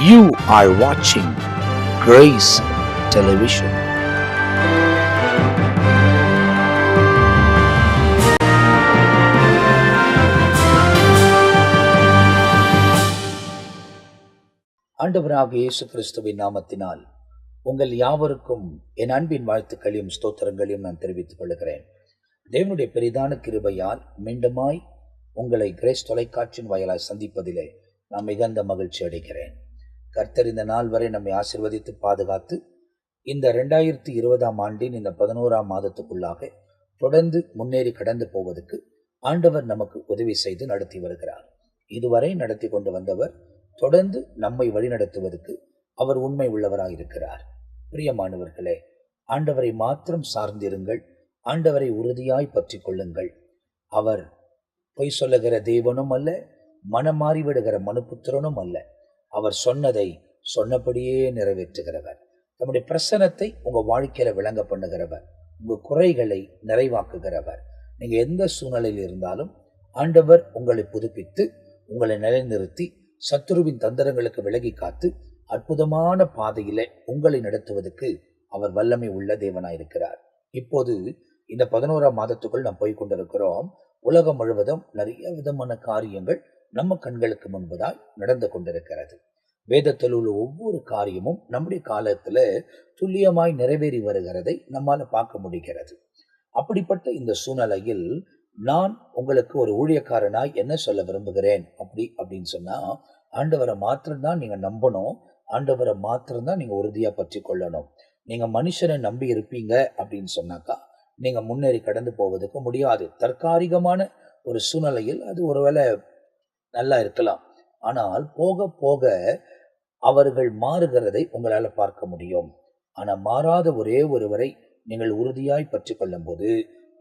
You are watching Grace Television. ஆண்டவராகிய இயேசு கிறிஸ்துவின் நாமத்தினால் உங்கள் யாவருக்கும் என் அன்பின் வாழ்த்துக்களையும் ஸ்தோத்திரங்களையும் நான் தெரிவித்துக் கொள்கிறேன். தேவனுடைய பெரிதான கிருபையால் மீண்டுமாய் உங்களை கிரேஸ் தொலைக்காட்சியின் வாயிலாய் சந்திப்பதிலே நான் மிகுந்த மகிழ்ச்சி அடைகிறேன். கர்த்தர் இந்த நாள் வரை நம்மை ஆசீர்வதித்து பாதுகாத்து இந்த 2020 ஆண்டின் இந்த 11ஆம் மாதத்துக்குள்ளாக தொடர்ந்து முன்னேறி கடந்து போவதற்கு ஆண்டவர் நமக்கு உதவி செய்து நடத்தி வருகிறார். இதுவரை நடத்தி கொண்டு வந்தவர் தொடர்ந்து நம்மை வழிநடத்துவதற்கு அவர் உண்மை உள்ளவராயிருக்கிறார். பிரியமானவர்களே, ஆண்டவரை மாத்திரம் சார்ந்திருங்கள், ஆண்டவரை உறுதியாய் பற்றி கொள்ளுங்கள். அவர் பொய் சொல்லுகிற தேவனும் அல்ல, மனம் மாறிவிடுகிற மனுபுத்திரனும் அல்ல. அவர் சொன்னதை சொன்னபடியே நிறைவேற்றுகிறவர். தம்முடைய பிரசனத்தை உங்க வாழ்க்கையில விளங்க பண்ணுகிறவர். உங்க குறைகளை நிறைவாக்குகிறவர். நீங்க எந்த சூழ்நிலையில் இருந்தாலும் ஆண்டவர் உங்களை புதுப்பித்து உங்களை நிலைநிறுத்தி சத்துருவின் தந்திரங்களுக்கு விலகி காத்து அற்புதமான பாதையிலே உங்களை நடத்துவதற்கு அவர் வல்லமை உள்ள தேவனாயிருக்கிறார். இப்போது இந்த 11ஆம் மாதத்துக்குள் நாம் போய் கொண்டிருக்கிறோம். உலகம் முழுவதும் நிறைய விதமான காரியங்கள் நம்ம கண்களுக்கு முன்பதாய் நடந்து கொண்டிருக்கிறது. வேதத்தில் உள்ள ஒவ்வொரு காரியமும் நம்முடைய காலத்துல துல்லியமாய் நிறைவேறி வருகிறதை நம்மால பார்க்க முடிகிறது. அப்படிப்பட்ட இந்த சூழ்நிலையில் நான் உங்களுக்கு ஒரு ஊழியக்காரனாய் என்ன சொல்ல விரும்புகிறேன் அப்படின்னு சொன்னா, ஆண்டவரை மாத்திரம்தான் நீங்க நம்பணும், ஆண்டவரை மாத்திரம்தான் நீங்க உறுதியா பற்றி கொள்ளணும். நீங்க மனுஷனை நம்பி இருப்பீங்க அப்படின்னு சொன்னாக்கா நீங்க முன்னேறி கடந்து போவதற்கு முடியாது. தற்காலிகமான ஒரு சூழ்நிலையில் அது ஒருவேளை நல்லா இருக்கலாம், ஆனால் போக போக அவர்கள் மாறுகிறதை உங்களால பார்க்க முடியும். ஆனா மாறாத ஒரே ஒருவரை நீங்கள் உறுதியாய் பற்றி கொள்ளும் போது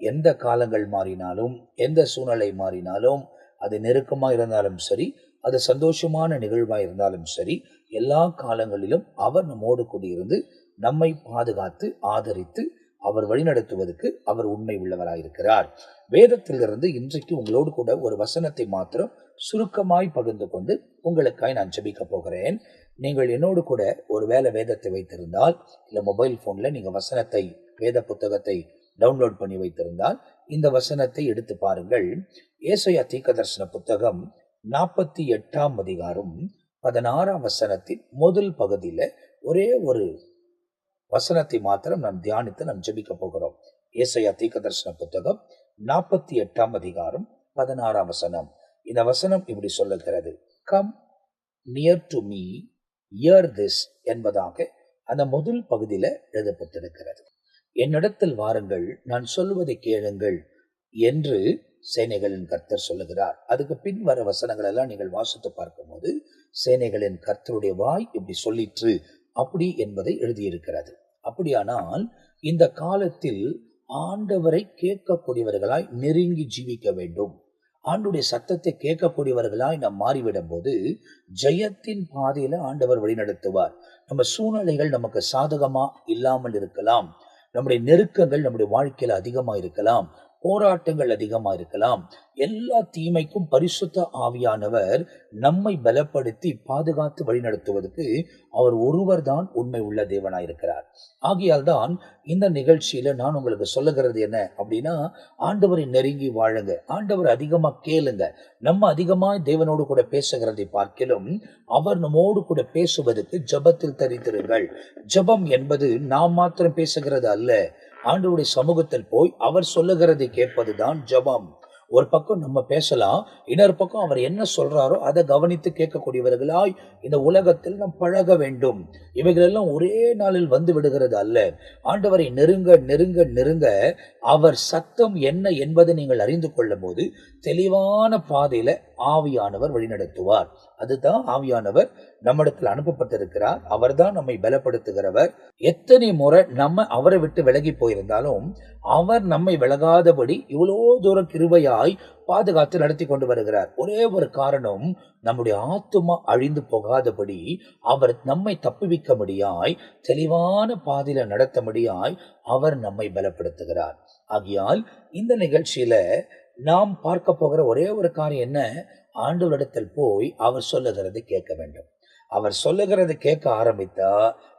எந்த காலங்கள் மாறினாலும், எந்த சூழ்நிலை மாறினாலும், அது நெருக்கமா இருந்தாலும் சரி, அது சந்தோஷமான நிகழ்வா இருந்தாலும் சரி, எல்லா காலங்களிலும் அவர் நம்மோடு கூடியிருந்து நம்மை பாதுகாத்து ஆதரித்து அவர் வழிநடத்துவதற்கு அவர் உண்மை உள்ளவராயிருக்கிறார். வேதத்திலிருந்து இன்றைக்கு உங்களோடு கூட ஒரு வசனத்தை மாத்திரம் சுருக்கமாய் பகிர்ந்து கொண்டு உங்களுக்காய் நான் ஜெபிக்க போகிறேன். நீங்கள் என்னோடு கூட ஒரு வேளை வேதத்தை வைத்திருந்தால், இல்ல மொபைல் போன்ல நீங்க வசனத்தை, வேத புத்தகத்தை டவுன்லோட் பண்ணி வைத்திருந்தால் இந்த வசனத்தை எடுத்து பாருங்கள். ஏசாயா தீர்க்கதரிசன புத்தகம் 48ஆம் அதிகாரம் 16ஆம் வசனத்தின் முதல் பகுதியில ஒரே ஒரு வசனத்தை மாத்திரம் நாம் தியானித்து நாம் ஜெபிக்க போகிறோம். ஏசாயா தீர்க்கதரிசன புத்தகம் 48ஆம் அதிகாரம் 16ஆம் வசனம். இந்த வசனம் இப்படி சொல்லுகிறது: come near to me, here this என்பதாக அந்த முதல் பகுதியில எழுதப்பட்டிருக்கிறது. என்னிடத்தில் வாருங்கள், நான் சொல்லுவதை கேளுங்கள் என்று சேனைகளின் கர்த்தர் சொல்லுகிறார். அதுக்கு பின் வர வசனங்கள் எல்லாம் நீங்கள் வாசித்து பார்க்கும் போது சேனைகளின் கர்த்தருடைய வாய் இப்படி சொல்லிற்று அப்படி என்பதை எழுதியிருக்கிறது. அப்படியானால் இந்த காலத்தில் ஆண்டவரை கேட்கக்கூடியவர்களாய் நெருங்கி ஜீவிக்க வேண்டும். ஆண்டுடைய சத்தத்தை கேட்கக்கூடியவர்களாய் நாம் மாறிவிடும் போது ஜெயத்தின் பாதையில ஆண்டவர் வழிநடத்துவார். நம்ம சூழ்நிலைகள் நமக்கு சாதகமா இல்லாமல் இருக்கலாம், நம்முடைய நெருக்கங்கள் நம்முடைய வாழ்க்கையில அதிகமா இருக்கலாம், போராட்டங்கள் அதிகமா இருக்கலாம். எல்லா தீமைக்கும் பரிசுத்த ஆவியானவர் நம்மை பலப்படுத்தி பாதுகாத்து வழிநடத்துவதற்கு அவர் ஒருவர் தான் உண்மை உள்ள தேவனாயிருக்கிறார். ஆகையால் தான் இந்த நிகழ்ச்சியில நான் உங்களுக்கு சொல்லுகிறது என்ன அப்படின்னா, ஆண்டவரை நெருங்கி வாழுங்க, ஆண்டவர் அதிகமா கேளுங்க. நம்ம அதிகமா தேவனோடு கூட பேசுகிறதை பார்க்கிலும் அவர் நம்மோடு கூட பேசுவதற்கு ஜெபத்தில் தரித்திருங்கள். ஜெபம் என்பது நாம் மாத்திரம் பேசுகிறது அல்ல, ஆண்டவருடைய சமூகத்தில் போய் அவர் சொல்லுகிறதை கேட்பதுதான் ஜெபம். ஒரு பக்கம் நம்ம பேசலாம், இன்னொரு பக்கம் அவர் என்ன சொல்றாரோ அதை கவனித்து கேட்கக்கூடியவர்களாய் இந்த உலகத்தில் நாம் பழக வேண்டும். இவைகளெல்லாம் ஒரே நாளில் வந்து விடுகிறது அல்ல. ஆண்டவரை நெருங்க நெருங்க நெருங்க அவர் சத்தம் என்ன என்பதை நீங்கள் அறிந்து கொள்ளும் போது தெளிவான பாதையில ஆவியானவர் வழிநடத்துவார். அதுதான் ஆவியானவர் நம்மிடத்தில் அனுப்பப்பட்டிருக்கிறார். அவர்தான் நம்மை பலப்படுத்துகிறவர். எத்தனை முறை நம்ம அவரை விட்டு விலகி போயிருந்தாலும் அவர் நம்மை விலகாதபடி இவ்வளோ தூரம் கிருபையாய் பாதுகாத்து நடத்தி கொண்டு வருகிறார். ஒரே ஒரு காரணம், நம்முடைய ஆத்துமா அழிந்து போகாதபடி அவர் நம்மை தப்புவிக்கும்படியாய் தெளிவான பாதையில நடத்தபடியாய் அவர் நம்மை பலப்படுத்துகிறார். ஆகையால் இந்த நிகழ்ச்சியில நாம் பார்க்க போகிற ஒரே ஒரு காரியம் என்ன, ஆண்டவரிடத்தில் போய் அவர் சொல்லுகிறதை கேட்க வேண்டும். அவர் சொல்லுகிறதை கேட்க ஆரம்பித்தா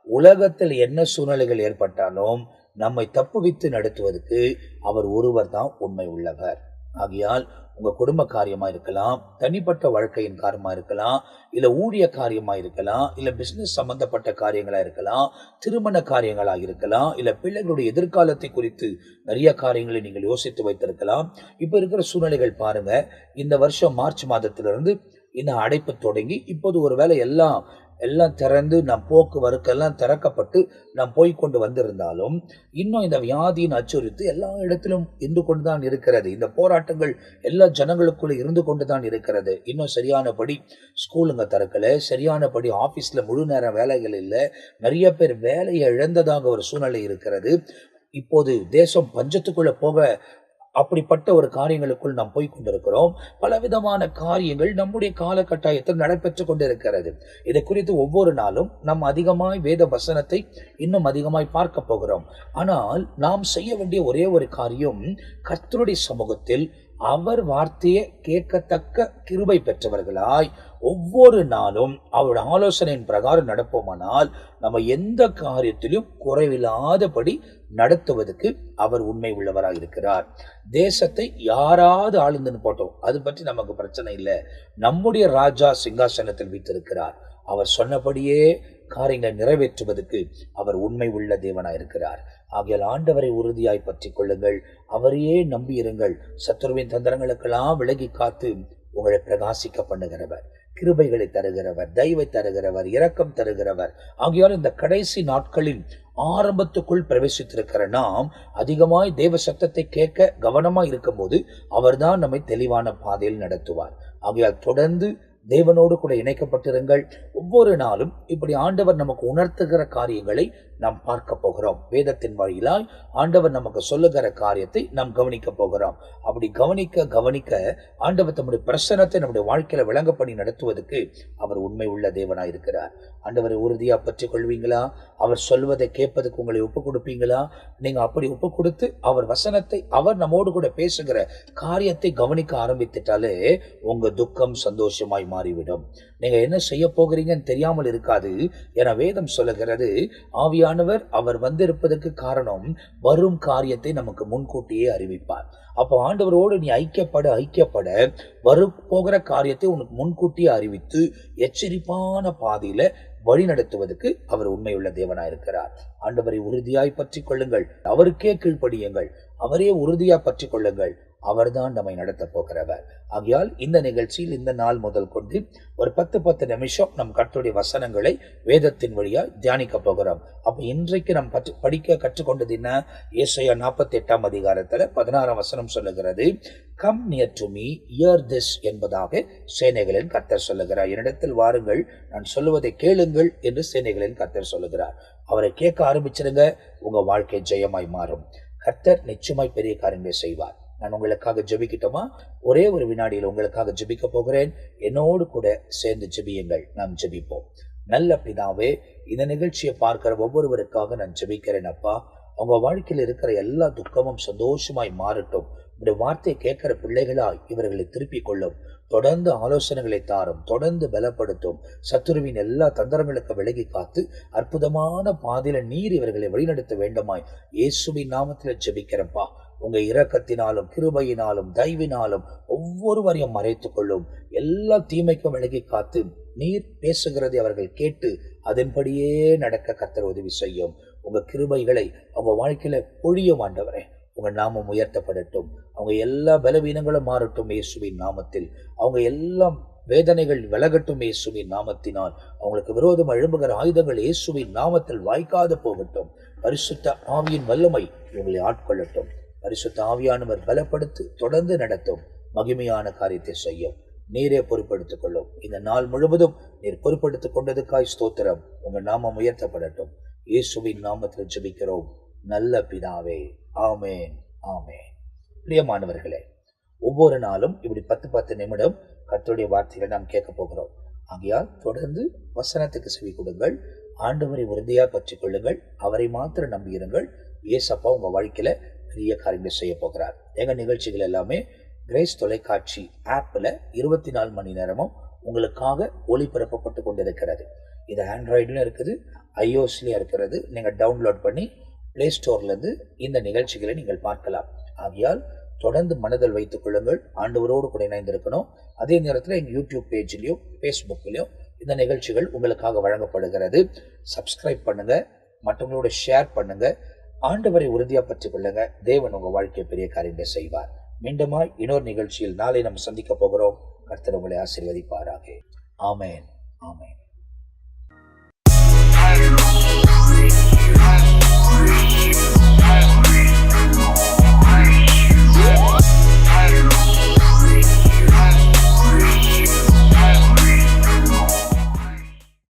உலகத்தில் என்ன சூழ்நிலைகள் ஏற்பட்டாலும் நம்மை தப்புவித்து நடத்துவதற்கு அவர் ஒருவர் தான் உண்மை உள்ளவர். ஆகையால் உங்க குடும்ப காரியமா இருக்கலாம், தனிப்பட்ட வாழ்க்கையின் காரியமா இருக்கலாம், இல்ல ஊழிய காரியமா இருக்கலாம், இல்ல பிசினஸ் சம்பந்தப்பட்ட காரியங்களா இருக்கலாம், திருமண காரியங்களா இருக்கலாம், இல்ல பிள்ளைகளுடைய எதிர்காலத்தை குறித்து நிறைய காரியங்களை நீங்கள் யோசித்து வைத்திருக்கலாம். இப்ப இருக்கிற சூழ்நிலைகள் பாருங்க, இந்த வருஷம் மார்ச் மாதத்திலிருந்து இந்த அடைப்பு தொடங்கி இப்போது ஒருவேளை எல்லாம் திறந்து நம் போக்குவரத்தெல்லாம் திறக்கப்பட்டு நாம் போய்கொண்டு வந்திருந்தாலும் இன்னும் இந்த வியாதியின் அச்சுறுத்து எல்லா இடத்திலும் இருந்து கொண்டுதான் இருக்கிறது. இந்த போராட்டங்கள் எல்லா ஜனங்களுக்குள்ள இருந்து கொண்டுதான் இருக்கிறது. இன்னும் சரியானபடி ஸ்கூலுங்க திறக்கல, சரியானபடி ஆபீஸ்ல முழு நேர வேலைகள் இல்லை, நிறைய பேர் வேலையை இழந்ததாக ஒரு சூழ்நிலை இருக்கிறது. இப்போது தேசம் பஞ்சத்துக்குள்ள போக அப்படிப்பட்ட ஒரு காரியங்களுக்குள் நாம் போய் கொண்டிருக்கிறோம். பலவிதமான காரியங்கள் நம்முடைய காலகட்டாயத்தில் நடைபெற்று கொண்டிருக்கிறது. இதை குறித்து ஒவ்வொரு நாளும் நாம் அதிகமாய் வேத வசனத்தை இன்னும் அதிகமாய் பார்க்க போகிறோம். ஆனால் நாம் செய்ய வேண்டிய ஒரே ஒரு காரியம், கர்த்தருடைய சமூகத்தில் அவர் வார்த்தையை கேட்கத்தக்க கிருபை பெற்றவர்களாய் ஒவ்வொரு நாளும் அவருடைய ஆலோசனையின் பிரகாரம் நடப்போமானால் நம்ம எந்த காரியத்திலும் குறைவில்லாதபடி நடத்துவதற்கு அவர் உண்மை உள்ளவராக இருக்கிறார். தேசத்தை யாராவது ஆளுந்துன்னு போட்டோம், அது பற்றி நமக்கு பிரச்சனை இல்லை. நம்முடைய ராஜா சிங்காசனத்தில் வீற்றிருக்கிறார். அவர் சொன்னபடியே காரியங்களை நிறைவேற்றுவதற்கு அவர் உண்மை உள்ள தேவனாய் இருக்கிறார். ஆகியால் ஆண்டவரை உறுதியாய் பற்றி கொள்ளுங்கள், அவரையே நம்பியிருங்கள். சத்துருவின் தந்திரங்களுக்கெல்லாம் விலகி காத்து உங்களை பிரகாசிக்க பண்ணுகிறவர், கிருபைகளை தருகிறவர், தயவை தருகிறவர், இரக்கம் தருகிறவர். ஆகியால் இந்த கடைசி நாட்களின் ஆரம்பத்துக்குள் பிரவேசித்திருக்கிற நாம் அதிகமாய் தேவ சத்தத்தை கேட்க கவனமாய் இருக்கும் போது அவர்தான் நம்மை தெளிவான பாதையில் நடத்துவார். ஆகையால் தொடர்ந்து தேவனோடு கூட இணைக்கப்பட்டிருங்கள். ஒவ்வொரு நாளும் இப்படி ஆண்டவர் நமக்கு உணர்த்துகிற காரியங்களை நாம் பார்க்க போகிறோம். வேதத்தின் வழியிலாய் ஆண்டவர் நமக்கு சொல்லுகிற காரியத்தை நாம் கவனிக்க போகிறோம். அப்படி கவனிக்க ஆண்டவர் தம்முடைய பிரசன்னத்தை நம்முடைய வாழ்க்கையில விளங்கப்படி நடத்துவதற்கு அவர் உண்மை உள்ள தேவனாய் இருக்கிறார். ஆண்டவரை உறுதியா பற்றி கொள்வீங்களா? அவர் சொல்வதை கேட்பதற்கு உங்களை ஒப்பு கொடுப்பீங்களா? நீங்க அப்படி ஒப்பு கொடுத்து அவர் வசனத்தை, அவர் நம்மோடு கூட பேசுகிற காரியத்தை கவனிக்க ஆரம்பித்துட்டாலே உங்க துக்கம் சந்தோஷமாய் மாறிவிடும். நீங்க என்ன செய்ய போகிறீங்கன்னு தெரியாமல் இருக்காது. என வேதம் சொல்லுகிறது, ஆவியானவர் அவர் வந்திருப்பதற்கு காரணம் வரும் காரியத்தை நமக்கு முன்கூட்டியே அறிவிப்பார். அப்போ ஆண்டவரோடு நீ ஐக்கியப்பட வரும் போகிற காரியத்தை உனக்கு முன்கூட்டியே அறிவித்து எச்சரிப்பான பாதையில வழி நடத்துவதற்கு அவர் உண்மையுள்ள தேவனாய் இருக்கிறார். ஆண்டவரை உறுதியாய் பற்றி கொள்ளுங்கள், அவருக்கே கீழ்ப்படியுங்கள், அவரே உறுதியா பற்றி கொள்ளுங்கள். அவர்தான் நம்மை நடத்த போகிறவர். ஆகையால் இந்த நிகழ்ச்சியில் இந்த நாள் முதல் கொண்டு ஒரு 10 நிமிஷம் நம் கர்த்தருடைய வசனங்களை வேதத்தின் வழியா தியானிக்க போகிறோம். அப்ப இன்றைக்கு நாம் படிக்க கற்றுக்கொண்டது என்ன? ஏசாயா 48 அதிகாரத்துல 16 வசனம் சொல்லுகிறது, come near to me, here this என்பதாக சேனைகளின் கர்த்தர் சொல்லுகிறார். என்னிடத்தில் வாருங்கள், நான் சொல்லுவதை கேளுங்கள் என்று சேனைகளின் கர்த்தர் சொல்லுகிறார். அவரை கேட்க ஆரம்பிச்சிருங்க, உங்க வாழ்க்கை ஜெயமாய் மாறும். கர்த்தர் நிச்சயமாய் பெரிய காரியங்களை செய்வார். நான் உங்களுக்காக ஜெபிக்கட்டுமா? ஒரே ஒரு வினாடியில் உங்களுக்காக ஜெபிக்க போகிறேன். என்னோடு கூட சேர்ந்து ஜெபியுங்கள். நாம் ஜெபிப்போம். நல்ல பிதாவே, இந்த நிகழ்ச்சியை பார்க்கிற ஒவ்வொருவருக்காக நான் ஜெபிக்கிறேன். அப்பா, அவங்க வாழ்க்கையில் இருக்கிற எல்லா துக்கமும் சந்தோஷமாய் மாறட்டும். உங்களுடைய வார்த்தையை கேட்கிற பிள்ளைகளாய் இவர்களை திருப்பிக் கொள்ளும். தொடர்ந்து ஆலோசனைகளை தாரும், தொடர்ந்து பலப்படுத்தும். சத்துருவின் எல்லா தந்திரங்களுக்கு விலகி காத்து அற்புதமான பாதையில நீர் இவர்களை வழிநடத்த வேண்டுமாய் இயேசுவின் நாமத்தில் ஜெபிக்கிறப்பா. உங்க இரக்கத்தினாலும் கிருபையினாலும் தயவினாலும் ஒவ்வொருவரையும் மறைத்துக் கொள்ளும். எல்லா தீமைக்கும் விலகி காத்து நீர் பேசுகிறதை அவர்கள் கேட்டு அதன்படியே நடக்க கர்த்தர் உதவி செய்யும். உங்க கிருபைகளை அவங்க வாழ்க்கையில பொழியும். ஆண்டவரே, உங்க நாமம் உயர்த்தப்படட்டும். அவங்க எல்லா பலவீனங்களும் மாறட்டும் இயேசுவின் நாமத்தில். அவங்க எல்லாம் வேதனைகள் விலகட்டும் இயேசுவின் நாமத்தினால். அவங்களுக்கு விரோதம் எழும்புகிற ஆயுதங்கள் இயேசுவின் நாமத்தில் வாய்க்காது போகட்டும். பரிசுத்த ஆவியின் வல்லமை இவங்களை ஆட்கொள்ளட்டும். பரிசுத்த ஆவியானவர் பலப்படுத்தி தொடர்ந்து நடத்தும். மகிமையான காரியத்தை செய்யும். நீரே பொறுப்படுத்திக் கொள்ளும். இந்த நாள் முழுவதும் நீர் பொறுப்படுத்திக் கொண்டதுக்காய் ஸ்தோத்திரம். உங்க நாமம் உயர்த்தப்படட்டும். இயேசுவின் நாமத்தில் ஜெபிக்கிறோம் நல்ல பிதாவே, ஆமேன், ஆமேன். பிரியமானவர்களே, ஒவ்வொரு நாளும் இப்படி 10 நிமிடம் கர்த்தருடைய வார்த்தைகளை நாம் கேட்க போகிறோம். ஆகையால் தொடர்ந்து வசனத்துக்கு செவி கொடுங்கள். ஆண்டவரை உறுதியாக பற்றிக் கொள்ளுங்கள். அவரை மாத்திரம் நம்பியிருங்கள். ஏசப்பா உங்க வாழ்க்கையில பெரிய காரியங்களை செய்ய போகிறார். எங்க நிகழ்ச்சிகள் எல்லாமே கிரேஸ் தொலைக்காட்சி ஆப்ல 24 மணி நேரமும் உங்களுக்காக ஒளிபரப்பப்பட்டு கொண்டிருக்கிறது. இது ஆண்ட்ராய்ட்லையும் இருக்குது, iOSலையும் இருக்கிறது. நீங்கள் டவுன்லோட் பண்ணி பிளே ஸ்டோர்லேருந்து இந்த நிகழ்ச்சிகளை நீங்கள் பார்க்கலாம். ஆகையால் தொடர்ந்து மனதில் வைத்துக் கொள்ளுங்கள். ஆண்டவரோடு கூட இணைந்திருக்கணும். அதே நேரத்தில் எங்கள் யூடியூப் பேஜ்லையும் ஃபேஸ்புக்லையும் இந்த நிகழ்ச்சிகள் உங்களுக்காக வழங்கப்படுகிறது. சப்ஸ்கிரைப் பண்ணுங்க, மற்றவங்களோட ஷேர் பண்ணுங்க. ஆண்டவரை உறுதியா பற்றிக் கொள்ளுங்க. தேவன் உங்க வாழ்க்கையை பெரிய காரியங்களை செய்வார். மீண்டுமாய் இன்னொரு நிகழ்ச்சியில் நாளை நம்ம சந்திக்க போகிறோம். கர்த்தர் உங்களை ஆசீர்வதிப்பாராக. ஆமென், ஆமென்.